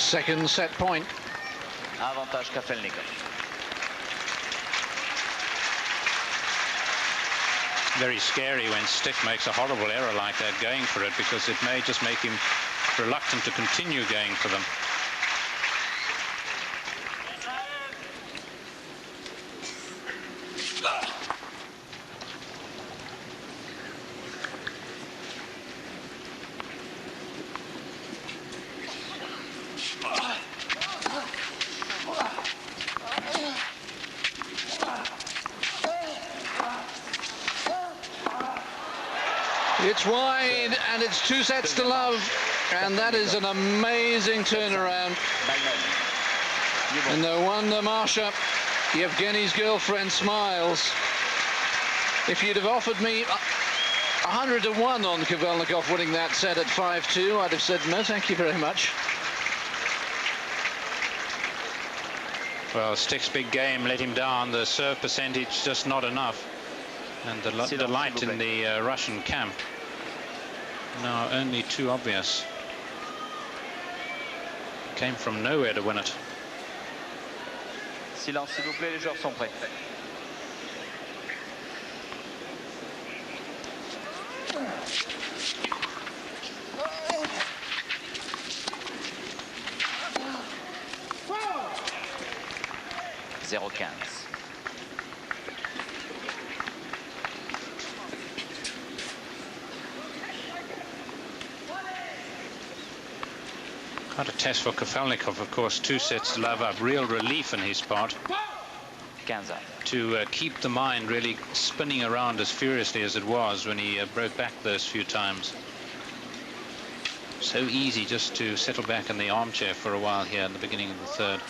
Second set point. Avantage Kafelnikov. Very scary when Stich makes a horrible error like that going for it, because it may just make him reluctant to continue going for them. It's wide, and it's 2 sets to love, and that is an amazing turnaround. And no wonder Marsha, Yevgeny's girlfriend, smiles. If you'd have offered me 100 to 1 on Kafelnikov winning that set at 5-2, I'd have said no, thank you very much. Well, Stich's big game let him down. The serve percentage just not enough. And the light in the Russian camp now only too obvious. Came from nowhere to win it. Silence, s'il vous plaît, les joueurs sont prêts. Quite a test for Kafelnikov, of course. 2 sets to love up. Real relief in his part to keep the mind really spinning around as furiously as it was when he broke back those few times. So easy just to settle back in the armchair for a while here in the beginning of the third.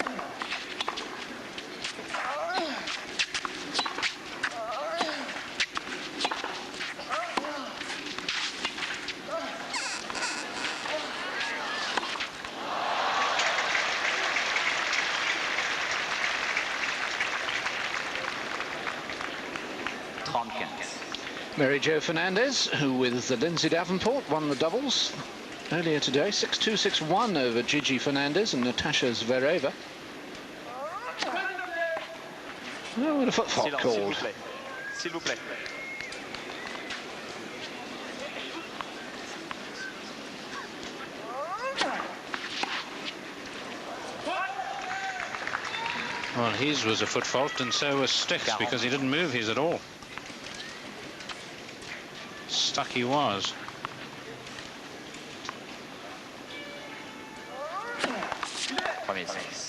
Mary Jo Fernandez, who with Lindsay Davenport won the doubles earlier today, 6-2, 6-1 over Gigi Fernandez and Natasha Zvereva. Oh, what a foot fault called. S'il vous plaît. Well, his was a foot fault, and so was Stich's, because he didn't move his at all. Stuck he was. Premier service.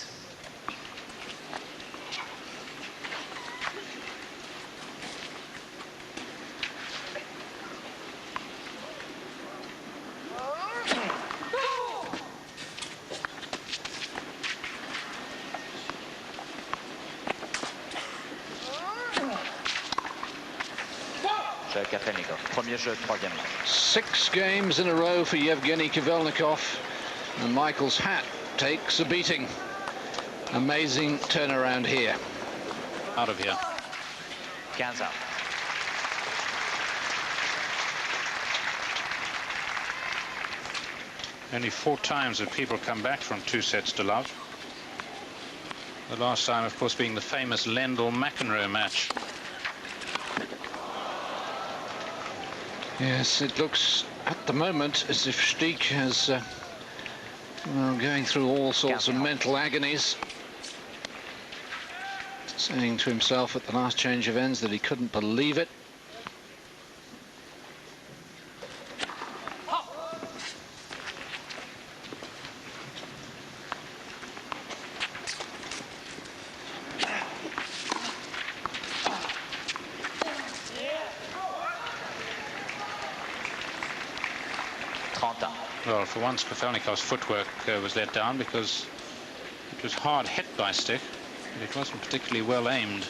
Kafelnikov, premier jeu, 3e. 6 games in a row for Yevgeny Kafelnikov, and Michael's hat takes a beating. Amazing turnaround here. Out of here. 15 out. Only 4 times have people come back from 2 sets to love. The last time, of course, being the famous Lendl-McEnroe match. Yes, it looks at the moment as if Stich is well, going through all sorts of mental agonies, saying to himself at the last change of ends that he couldn't believe it. Well, for once, Kafelnikov's footwork was let down, because it was hard hit by Stich, but it wasn't particularly well aimed.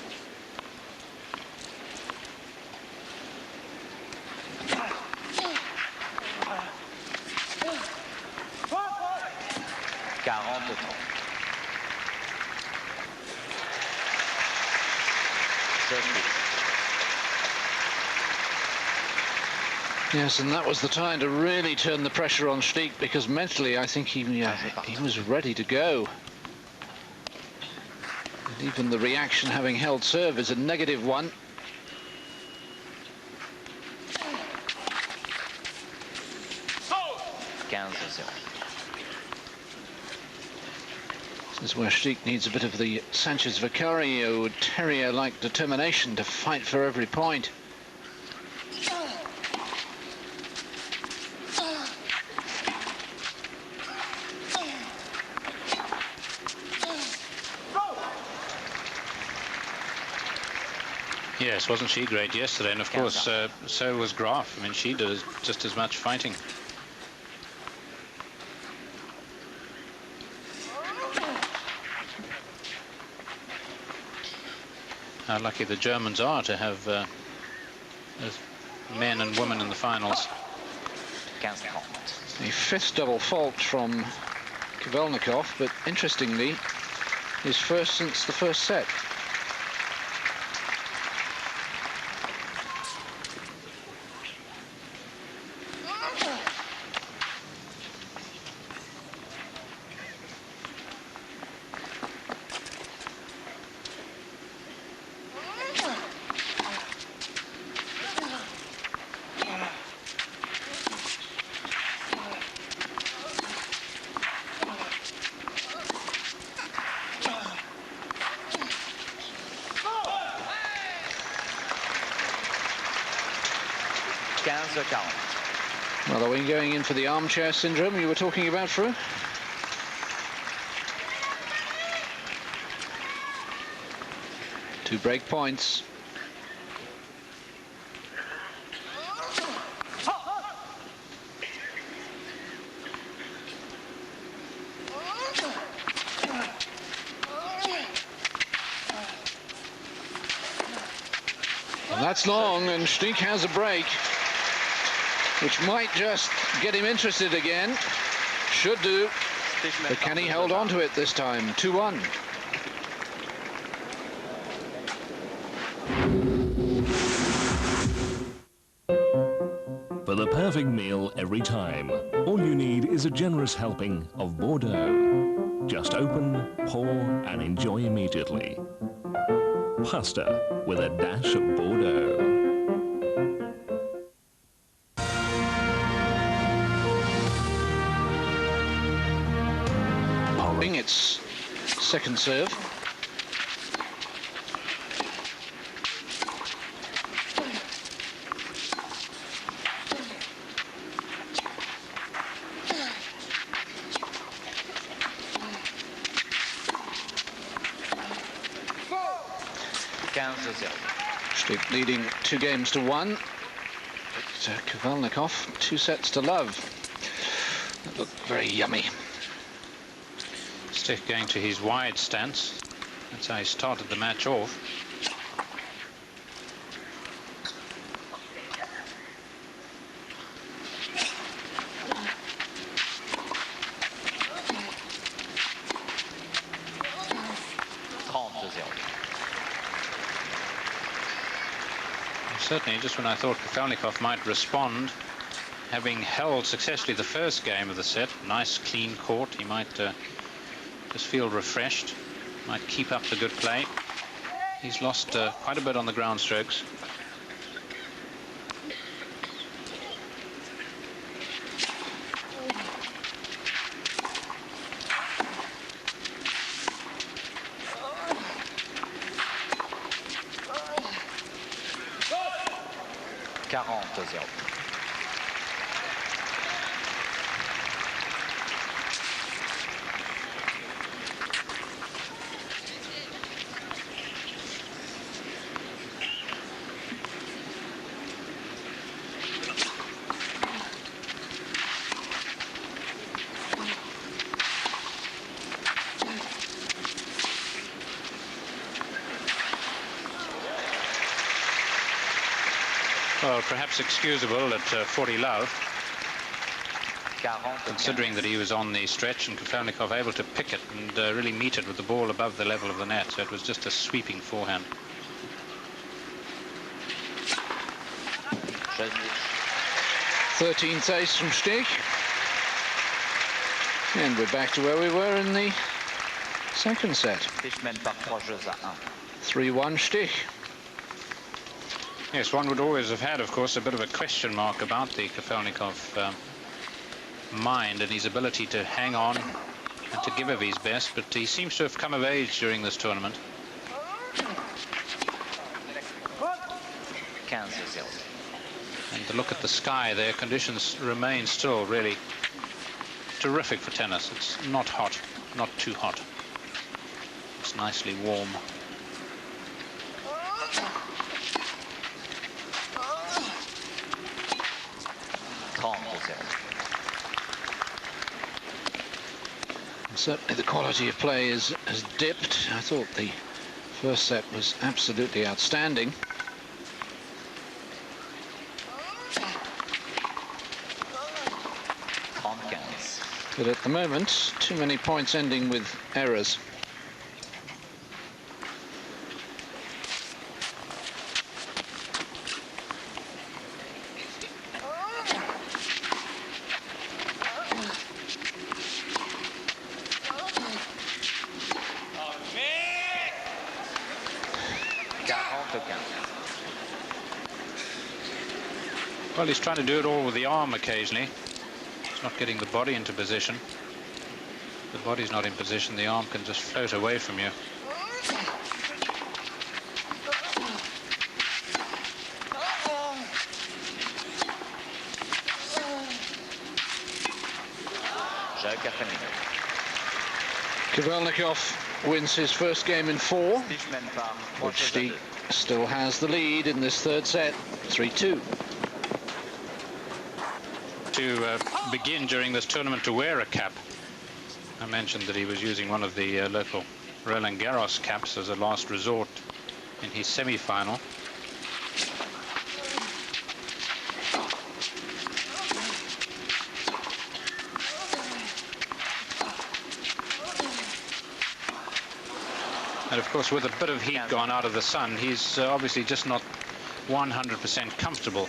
Yes, and that was the time to really turn the pressure on Stich, because mentally I think he was ready to go. And even the reaction having held serve is a negative one. This is where Stich needs a bit of the Sanchez Vicario terrier-like determination to fight for every point. Yes, wasn't she great yesterday? And of course, so was Graf. I mean, she did just as much fighting. How lucky the Germans are to have men and women in the finals. The fifth double fault from Kafelnikov, but interestingly, his first since the first set. Well, are we going in for the armchair syndrome you were talking about, Fru? Two break points. And that's long, and Stich has a break, which might just get him interested again. Should do. But can he hold on to it this time? 2-1. For the perfect meal every time, all you need is a generous helping of Bordeaux. Just open, pour, and enjoy immediately. Pasta with a dash of Bordeaux. It's second serve. Stich leading 2-1. Kafelnikov 2 sets to love. That looked very yummy. Stich going to his wide stance. That's how he started the match off. Certainly, just when I thought Kafelnikov might respond, having held successfully the first game of the set, nice clean court, he might just feel refreshed, might keep up the good play. He's lost quite a bit on the ground strokes. Well, perhaps excusable at 40 love, considering that he was on the stretch and Kafelnikov able to pick it and really meet it with the ball above the level of the net, so it was just a sweeping forehand. 13th ace from Stich. And we're back to where we were in the second set. Stich mène par 3 jeux à 1. 3-1 Stich. Yes, one would always have had, of course, a bit of a question mark about the Kafelnikov mind and his ability to hang on and to give of his best, but he seems to have come of age during this tournament. 15-0. And to look at the sky there, conditions remain still really terrific for tennis. It's not hot, not too hot. It's nicely warm. Certainly the quality of play has dipped. I thought the first set was absolutely outstanding. But at the moment, too many points ending with errors. Well, he's trying to do it all with the arm occasionally. He's not getting the body into position. The body's not in position, the arm can just float away from you. Kafelnikov wins his first game in 4, which he still has the lead in this third set, 3-2. To begin during this tournament to wear a cap. I mentioned that he was using one of the local Roland Garros caps as a last resort in his semi-final. And of course, with a bit of heat gone out of the sun, he's obviously just not 100% comfortable.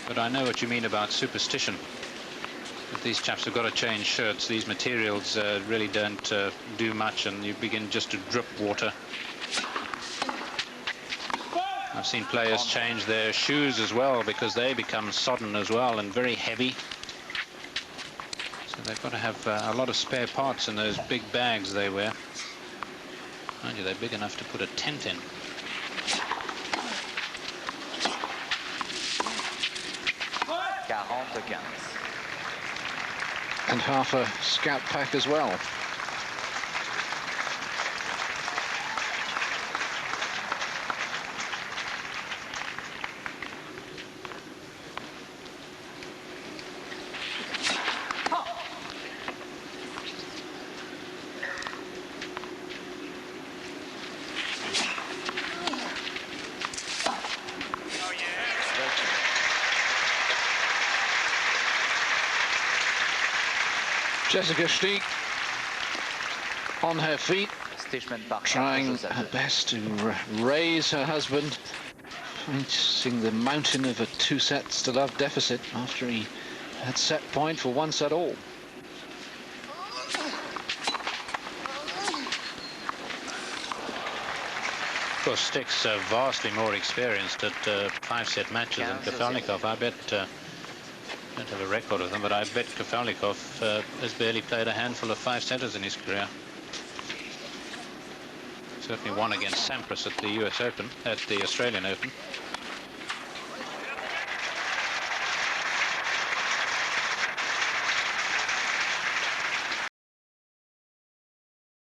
But I know what you mean about superstition. If these chaps have got to change shirts, these materials really don't do much, and you begin just to drip water. I've seen players change their shoes as well because they become sodden as well and very heavy. So they've got to have a lot of spare parts in those big bags they wear. Mind you, they're big enough to put a tent in. And half a scout pack as well. Jessica Stich on her feet, trying her best to raise her husband, facing the mountain of a 2-set-to-love deficit after he had set point for 1 set all. Of course, Stich's vastly more experienced at 5-set matches than Kafelnikov. I bet. I don't have a record of them, but I bet Kafelnikov has barely played a handful of 5-setters in his career. Certainly one against Sampras at the US Open, at the Australian Open.